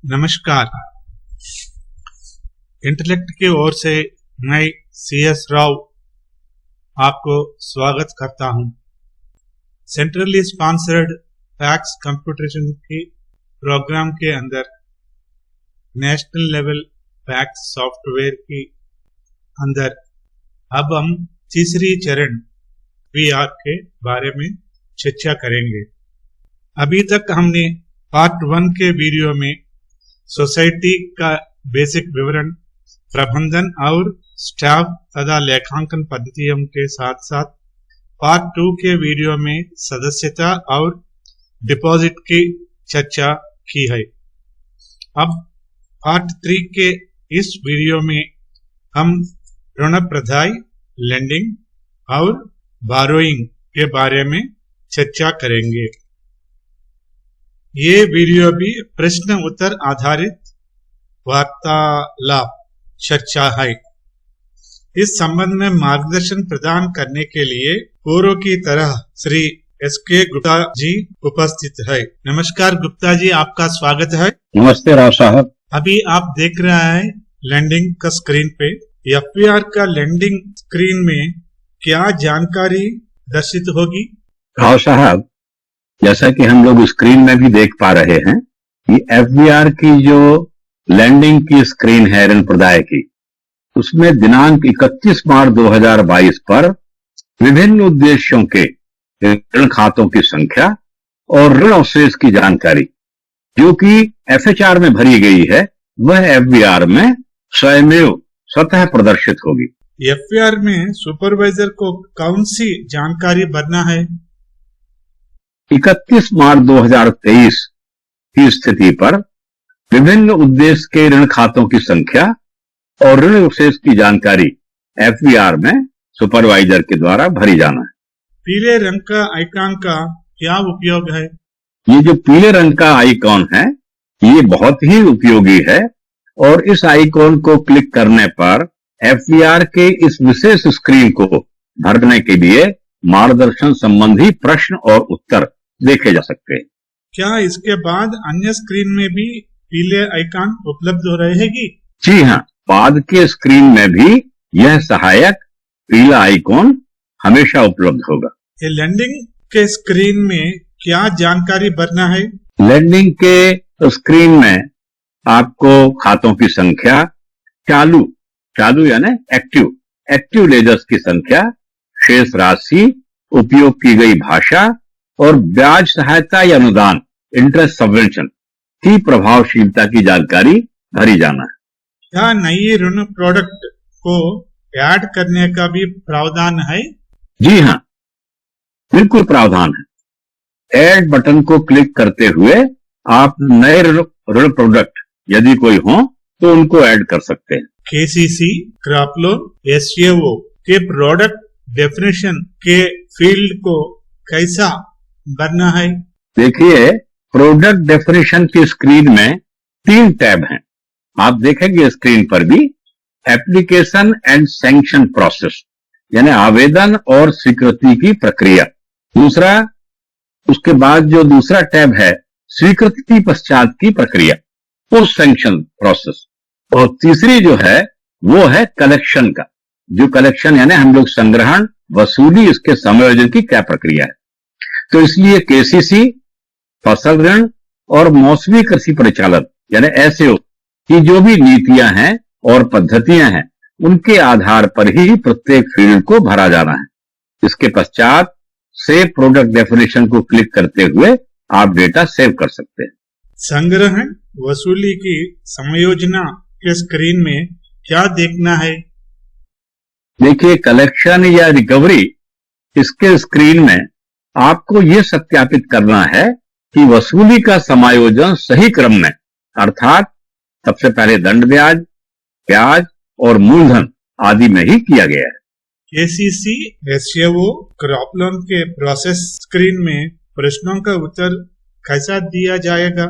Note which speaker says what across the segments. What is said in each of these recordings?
Speaker 1: नमस्कार। इंटेलेक्ट की ओर से मैं CS राव आपको स्वागत करता हूं। सेंट्रली स्पॉन्सर्ड फैक्स कंप्यूटेशन की प्रोग्राम के अंदर नेशनल लेवल फैक्स सॉफ्टवेयर की अंदर अब हम तीसरी चरण VR के बारे में चर्चा करेंगे। अभी तक हमने पार्ट 1 के वीडियो में सोसाइटी का बेसिक विवरण, प्रबंधन और स्टाफ तथा लेखांकन पद्धतियों के साथ साथ पार्ट 2 के वीडियो में सदस्यता और डिपॉजिट की चर्चा की है। अब पार्ट 3 के इस वीडियो में हम ऋण प्रदाय, लेंडिंग और बारोइंग के बारे में चर्चा करेंगे। ये वीडियो भी प्रश्न उत्तर आधारित वार्तालाप चर्चा है। इस संबंध में मार्गदर्शन प्रदान करने के लिए पूर्व की तरह श्री SK गुप्ता जी उपस्थित है। नमस्कार गुप्ता जी, आपका स्वागत है।
Speaker 2: नमस्ते राव साहब।
Speaker 1: अभी आप देख रहे हैं लैंडिंग का स्क्रीन पे। FBR का लैंडिंग स्क्रीन में क्या जानकारी दर्शित होगी?
Speaker 2: राव साहब, जैसा कि हम लोग स्क्रीन में भी देख पा रहे हैं कि FBR की जो लैंडिंग की स्क्रीन है ऋण प्रदाय की, उसमें दिनांक 31 मार्च 2022 पर विभिन्न उद्देश्यों के ऋण खातों की संख्या और ऋण अवशेष की जानकारी जो कि FHR में भरी गई है, वह FBR में स्वतः प्रदर्शित होगी।
Speaker 1: FBR में सुपरवाइजर को कौन सी जानकारी भरना है?
Speaker 2: 31 मार्च 2023 की स्थिति पर विभिन्न उद्देश्य के ऋण खातों की संख्या और ऋण अवशेष की जानकारी FBR में सुपरवाइजर के द्वारा भरी जाना है।
Speaker 1: पीले रंग का आइकॉन का क्या उपयोग है?
Speaker 2: ये जो पीले रंग का आइकॉन है, ये बहुत ही उपयोगी है और इस आइकॉन को क्लिक करने पर FBR के इस विशेष स्क्रीन को भरने के लिए मार्गदर्शन संबंधी प्रश्न और उत्तर देखे जा सकते हैं।
Speaker 1: क्या इसके बाद अन्य स्क्रीन में भी पीले आइकॉन उपलब्ध हो रहेगी?
Speaker 2: जी हाँ, बाद के स्क्रीन में भी यह सहायक पीला आइकॉन हमेशा उपलब्ध होगा।
Speaker 1: ये लैंडिंग के स्क्रीन में क्या जानकारी भरना है?
Speaker 2: लैंडिंग के स्क्रीन में आपको खातों की संख्या, चालू यानी एक्टिव लेजर्स की संख्या, शेष राशि, उपयोग की गई भाषा और ब्याज सहायता या अनुदान, इंटरेस्ट सबवेंशन की प्रभावशीलता की जानकारी भरी जाना है।
Speaker 1: क्या नई ऋण प्रोडक्ट को ऐड करने का भी प्रावधान है?
Speaker 2: जी हाँ, बिल्कुल प्रावधान है। ऐड बटन को क्लिक करते हुए आप नए ऋण प्रोडक्ट यदि कोई हो तो उनको ऐड कर सकते हैं।
Speaker 1: KCC, क्रॉप लोन, SAO के प्रोडक्ट डेफिनेशन के फील्ड को कैसा भरना है?
Speaker 2: देखिए, प्रोडक्ट डेफिनेशन की स्क्रीन में 3 टैब हैं। आप देखेंगे स्क्रीन पर भी, एप्लीकेशन एंड सैंक्शन प्रोसेस यानी आवेदन और स्वीकृति की प्रक्रिया। दूसरा, उसके बाद जो दूसरा टैब है, स्वीकृति पश्चात की प्रक्रिया, पोस्ट सैंक्शन प्रोसेस। और तीसरी जो है वो है कलेक्शन का, जो कलेक्शन यानी हम लोग संग्रहण, वसूली, इसके समायोजन की क्या प्रक्रिया है। तो इसलिए KCC, फसल ऋण और मौसमी कृषि परिचालन यानी SAO की जो भी नीतियां हैं और पद्धतियां हैं, उनके आधार पर ही प्रत्येक फील्ड को भरा जाना है। इसके पश्चात सेव प्रोडक्ट डेफिनेशन को क्लिक करते हुए आप डेटा सेव कर सकते हैं।
Speaker 1: संग्रहण, वसूली की समायोजना के स्क्रीन में क्या देखना है?
Speaker 2: देखिए, कलेक्शन या रिकवरी, इसके स्क्रीन में आपको यह सत्यापित करना है कि वसूली का समायोजन सही क्रम में, अर्थात सबसे पहले दंड ब्याज और मूलधन आदि में ही किया गया है।
Speaker 1: KCC, SAO, क्रॉप लोन के प्रोसेस स्क्रीन में प्रश्नों का उत्तर कैसा दिया जाएगा?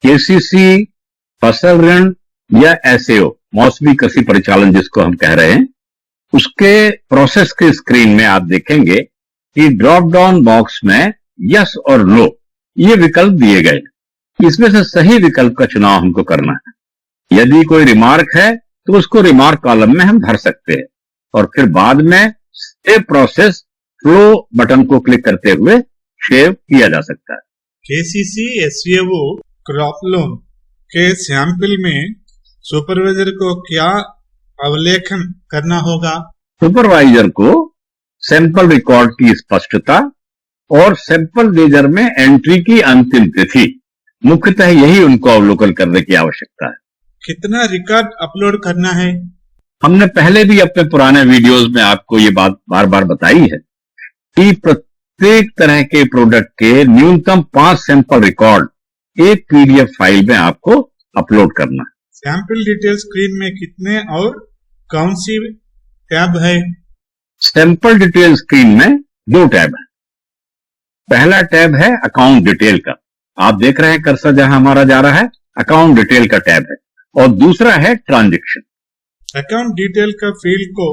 Speaker 2: KCC, फसल ऋण या SAO, मौसमी कृषि परिचालन जिसको हम कह रहे हैं, उसके प्रोसेस के स्क्रीन में आप देखेंगे कि ड्रॉप डाउन बॉक्स में यस और नो ये विकल्प दिए गए। इसमें से सही विकल्प का चुनाव हमको करना है। यदि कोई रिमार्क है तो उसको रिमार्क कॉलम में हम भर सकते हैं और फिर बाद में सेव प्रोसेस फ्लो बटन को क्लिक करते हुए सेव किया जा सकता है।
Speaker 1: केसीसी एसवीओ क्रॉप लोन के सैंपल में सुपरवाइजर को क्या अवलेखन करना होगा?
Speaker 2: सुपरवाइजर को सैंपल रिकॉर्ड की स्पष्टता और सैंपल लेजर में एंट्री की अंतिम तिथि, मुख्यतः यही उनको अवलोकन करने की आवश्यकता है।
Speaker 1: कितना रिकॉर्ड अपलोड करना है?
Speaker 2: हमने पहले भी अपने पुराने वीडियोस में आपको ये बात बार बार बताई है कि प्रत्येक तरह के प्रोडक्ट के न्यूनतम 5 सैंपल रिकॉर्ड एक पीडीएफ फाइल में आपको अपलोड करना है।
Speaker 1: सैंपल डिटेल स्क्रीन में कितने और कौन सी टैब है?
Speaker 2: सैंपल डिटेल स्क्रीन में 2 टैब है। पहला टैब है अकाउंट डिटेल का, आप देख रहे हैं कर्सर जहां हमारा जा रहा है, अकाउंट डिटेल का टैब है। और दूसरा है ट्रांजैक्शन।
Speaker 1: अकाउंट डिटेल का फील्ड को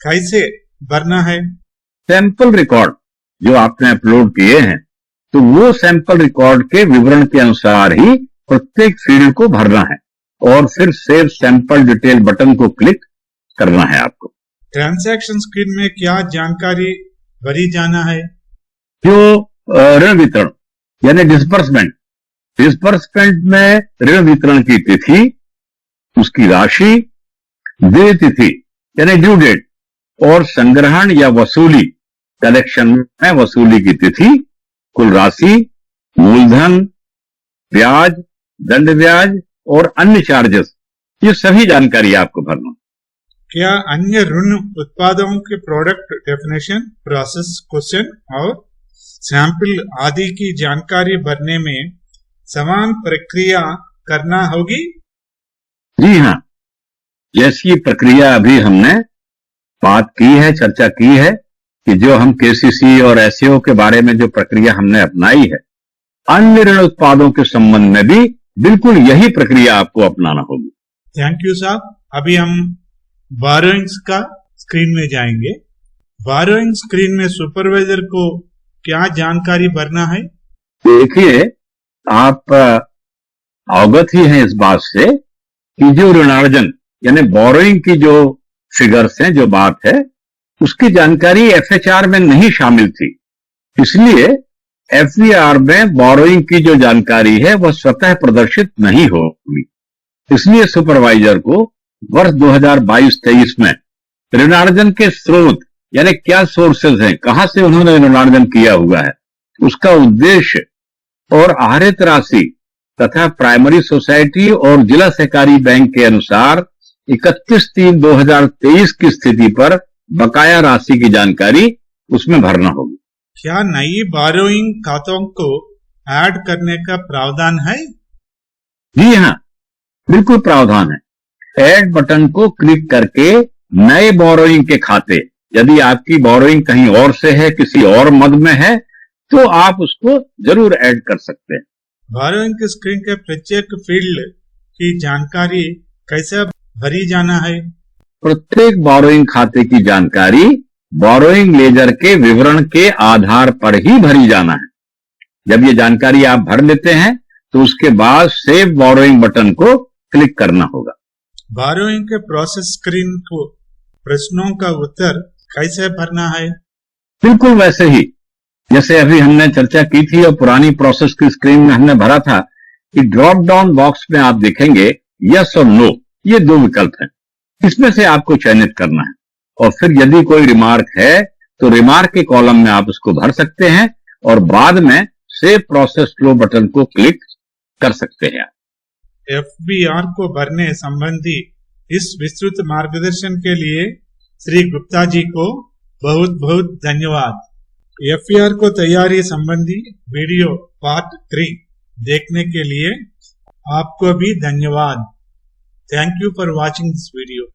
Speaker 1: कैसे भरना है?
Speaker 2: सैंपल रिकॉर्ड जो आपने अपलोड किए हैं तो वो सैंपल रिकॉर्ड के विवरण के अनुसार ही प्रत्येक फील्ड को भरना है और फिर सेव सैंपल डिटेल बटन को क्लिक करना है आपको।
Speaker 1: ट्रांजैक्शन स्क्रीन में क्या जानकारी भरी जाना है?
Speaker 2: जो ऋण वितरण यानी डिस्बर्समेंट में ऋण वितरण की तिथि, उसकी राशि, देय तिथि यानी ड्यू डेट और संग्रहण या वसूली कलेक्शन में वसूली की तिथि, कुल राशि, मूलधन, ब्याज, दंड ब्याज और अन्य चार्जेस, ये सभी जानकारी आपको भरना।
Speaker 1: क्या अन्य ऋण उत्पादों के प्रोडक्ट डेफिनेशन, प्रोसेस क्वेश्चन और सैंपल आदि की जानकारी भरने में समान प्रक्रिया करना होगी?
Speaker 2: जी हाँ, जैसी प्रक्रिया अभी हमने बात की है, चर्चा की है कि जो हम केसीसी और एसईओ के बारे में जो प्रक्रिया हमने अपनाई है, अन्य ऋण उत्पादों के संबंध में भी बिल्कुल यही प्रक्रिया आपको अपनाना होगी।
Speaker 1: थैंक यू साहब। अभी हम बोरोइंग्स का स्क्रीन में जाएंगे। बोरोइंग स्क्रीन में सुपरवाइजर को क्या जानकारी भरना है?
Speaker 2: देखिए, आप अवगत ही हैं इस बात से कि जो ऋणार्जन यानी बोरोइंग की जो फिगर्स हैं, जो बात है, उसकी जानकारी एफएचआर में नहीं शामिल थी। इसलिए एफवीआर में बोरोइंग की जो जानकारी है वह स्वतः प्रदर्शित नहीं होगी। इसलिए सुपरवाइजर को वर्ष 2022-23 में ऋणार्जन के स्रोत यानी क्या सोर्सेज हैं, कहां से उन्होंने ऋणार्जन किया हुआ है, उसका उद्देश्य और आहरित राशि तथा प्राइमरी सोसाइटी और जिला सहकारी बैंक के अनुसार 31/3/2023 की स्थिति पर बकाया राशि की जानकारी उसमें भरना होगी।
Speaker 1: क्या नई बोरोइंग खातों को ऐड करने का प्रावधान है?
Speaker 2: जी हाँ, बिल्कुल प्रावधान है। ऐड बटन को क्लिक करके नए बोरोइंग के खाते, यदि आपकी बोरोइंग कहीं और से है, किसी और मद में है, तो आप उसको जरूर ऐड कर सकते हैं।
Speaker 1: बोरोइंग की स्क्रीन के प्रत्येक फील्ड की जानकारी कैसे भरी जाना है?
Speaker 2: प्रत्येक बोरोइंग खाते की जानकारी बोरोइंग लेजर के विवरण के आधार पर ही भरी जाना है। जब ये जानकारी आप भर लेते हैं तो उसके बाद सेव बोरोइंग बटन को क्लिक करना होगा।
Speaker 1: बोरोइंग के प्रोसेस स्क्रीन को प्रश्नों का उत्तर कैसे भरना है?
Speaker 2: बिल्कुल वैसे ही जैसे अभी हमने चर्चा की थी और पुरानी प्रोसेस की स्क्रीन में हमने भरा था कि ड्रॉप डाउन बॉक्स में आप देखेंगे यस और नो, ये 2 विकल्प हैं। इसमें से आपको चयनित करना है और फिर यदि कोई रिमार्क है तो रिमार्क के कॉलम में आप उसको भर सकते हैं और बाद में सेव प्रोसेस फ्लो बटन को क्लिक कर सकते हैं।
Speaker 1: एफबीआर को भरने संबंधी इस विस्तृत मार्गदर्शन के लिए श्री गुप्ता जी को बहुत बहुत धन्यवाद। एफबीआर को तैयारी संबंधी वीडियो पार्ट 3 देखने के लिए आपको भी धन्यवाद। Thank you for watching this video.